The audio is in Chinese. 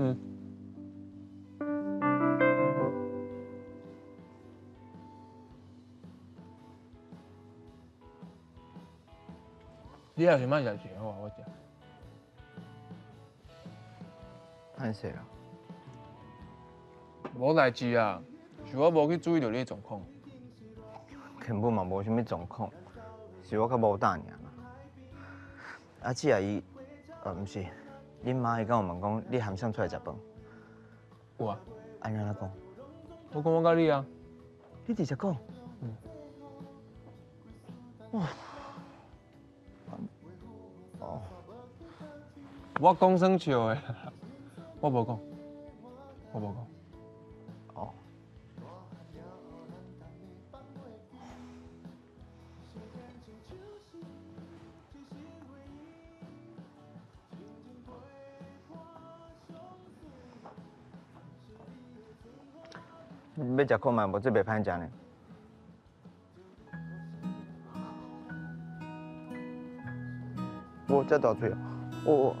嗯。你也是莫食钱好啊，我食。歹势啦。无代志啊，是我无去注意到你的状况。根本嘛无啥物状况，是我较无胆尔啦。啊，姊啊伊，毋是，恁妈伊甲我问讲，你含上出来食饭。有啊，安怎讲？我讲我甲你啊。你直接讲。嗯。哇。哦。我讲算笑的，我无讲，我无讲。哦。要食看卖，无这袂歹食呢。我遮大嘴啊！我。